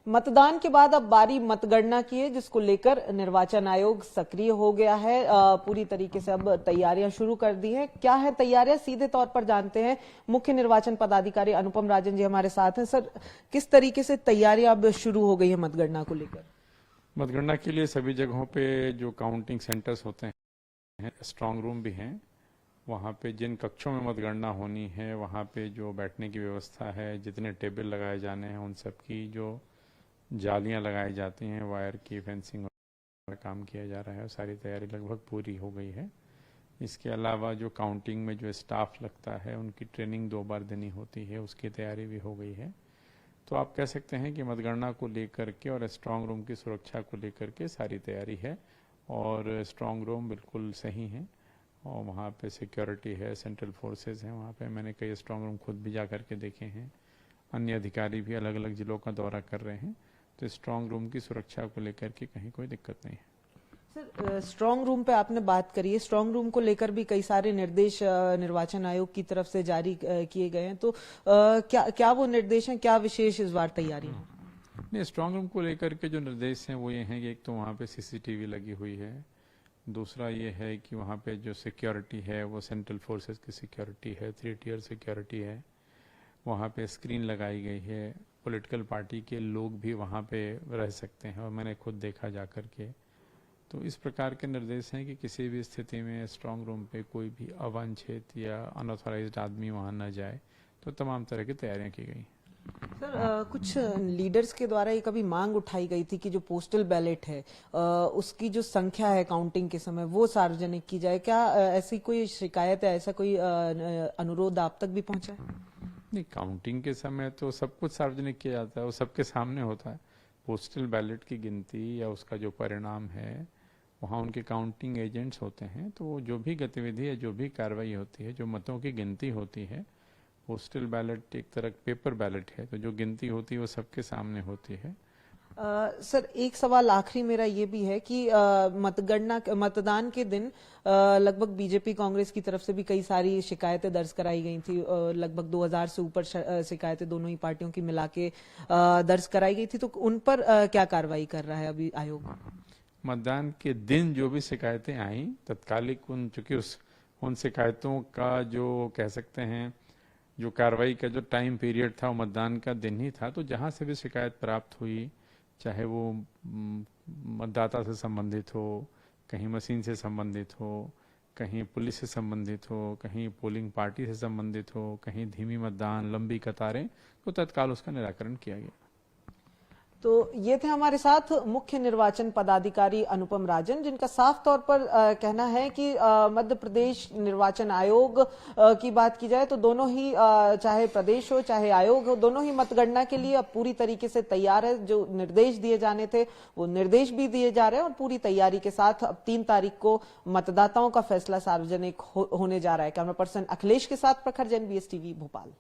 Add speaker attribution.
Speaker 1: मतदान के बाद अब बारी मतगणना की है, जिसको लेकर निर्वाचन आयोग सक्रिय हो गया है। पूरी तरीके से अब तैयारियां शुरू कर दी हैं। क्या है तैयारियां, सीधे तौर पर जानते हैं। मुख्य निर्वाचन पदाधिकारी अनुपम राजन जी हमारे साथ हैं। सर, किस तरीके से तैयारियां अब शुरू हो गई है मतगणना को लेकर?
Speaker 2: मतगणना के लिए सभी जगहों पे जो काउंटिंग सेंटर्स होते हैं, स्ट्रांग रूम भी हैं। वहाँ पे जिन कक्षों में मतगणना होनी है, वहाँ पे जो बैठने की व्यवस्था है, जितने टेबल लगाए जाने हैं, उन सब की जो जालियां लगाई जाती हैं, वायर की फेंसिंग और काम किया जा रहा है। सारी तैयारी लगभग पूरी हो गई है। इसके अलावा जो काउंटिंग में जो स्टाफ लगता है, उनकी ट्रेनिंग 2 बार देनी होती है, उसकी तैयारी भी हो गई है। तो आप कह सकते हैं कि मतगणना को लेकर के और स्ट्रांग रूम की सुरक्षा को लेकर के सारी तैयारी है और स्ट्रांग रूम बिल्कुल सही है और वहाँ पे सिक्योरिटी है, सेंट्रल फोर्सेस हैं वहाँ पे। मैंने कई स्ट्रांग रूम खुद भी जा करके देखे हैं। अन्य अधिकारी भी अलग अलग जिलों का दौरा कर रहे हैं। तो स्ट्रांग रूम की सुरक्षा को लेकर के कहीं कोई दिक्कत नहीं है।
Speaker 1: सर, स्ट्रांग रूम पे आपने बात करी है। स्ट्रांग रूम को लेकर भी कई सारे निर्देश निर्वाचन आयोग की तरफ से जारी किए गए हैं। तो क्या वो निर्देश हैं, क्या विशेष इस बार तैयारी है?
Speaker 2: नहीं, स्ट्रांग रूम को लेकर के जो निर्देश हैं वो ये हैं कि एक तो वहाँ पे सीसीटीवी लगी हुई है। दूसरा ये है कि वहाँ पे जो सिक्योरिटी है वो सेंट्रल फोर्सेस की सिक्योरिटी है, 3 टियर सिक्योरिटी है। वहाँ पे स्क्रीन लगाई गई है। पॉलिटिकल पार्टी के लोग भी वहाँ पे रह सकते हैं और मैंने खुद देखा जा कर के। तो इस प्रकार के निर्देश हैं कि किसी भी स्थिति में स्ट्रांग रूम पे कोई भी अवांछित या अनऑथराइज्ड आदमी वहाँ न जाए। तो तमाम तरह की तैयारियां की गई।
Speaker 1: सर, कुछ लीडर्स के द्वारा ये कभी मांग उठाई गई थी कि जो पोस्टल बैलेट है उसकी जो संख्या है काउंटिंग के समय वो सार्वजनिक की जाए। क्या ऐसी कोई शिकायत है, ऐसा कोई अनुरोध आप तक भी पहुंचा है?
Speaker 2: नहीं, काउंटिंग के समय तो सब कुछ सार्वजनिक किया जाता है, वो सबके सामने होता है। पोस्टल बैलेट की गिनती या उसका जो परिणाम है, वहाँ उनके काउंटिंग एजेंट्स होते हैं। तो वो जो भी गतिविधि है, जो भी कार्रवाई होती है, जो मतों की गिनती होती है, पोस्टल बैलेट एक तरह पेपर बैलेट है, तो जो गिनती होती है वो सबके सामने होती है।
Speaker 1: सर, एक सवाल आखिरी मेरा ये भी है कि मतदान के दिन लगभग बीजेपी कांग्रेस की तरफ से भी कई सारी शिकायतें दर्ज कराई गई थी। लगभग 2000 से ऊपर शिकायतें दोनों ही पार्टियों की मिला के दर्ज कराई गई थी। तो उन पर क्या कार्रवाई कर रहा है अभी आयोग?
Speaker 2: मतदान के दिन जो भी शिकायतें आई, तत्कालिक चूंकि उन शिकायतों का जो कह सकते हैं जो कार्रवाई का जो टाइम पीरियड था वो मतदान का दिन ही था। तो जहाँ से भी शिकायत प्राप्त हुई, चाहे वो मतदाता से संबंधित हो, कहीं मशीन से संबंधित हो, कहीं पुलिस से संबंधित हो, कहीं पोलिंग पार्टी से संबंधित हो, कहीं धीमी मतदान, लंबी कतारें, तो तत्काल उसका निराकरण किया गया।
Speaker 1: तो ये थे हमारे साथ मुख्य निर्वाचन पदाधिकारी अनुपम राजन, जिनका साफ तौर पर कहना है कि मध्य प्रदेश निर्वाचन आयोग की बात की जाए तो दोनों ही चाहे प्रदेश हो चाहे आयोग हो, दोनों ही मतगणना के लिए अब पूरी तरीके से तैयार है। जो निर्देश दिए जाने थे वो निर्देश भी दिए जा रहे हैं और पूरी तैयारी के साथ अब 3 तारीख को मतदाताओं का फैसला सार्वजनिक होने जा रहा है। कैमरा पर्सन अखिलेश के साथ प्रखर जैन, BS टीवी भोपाल।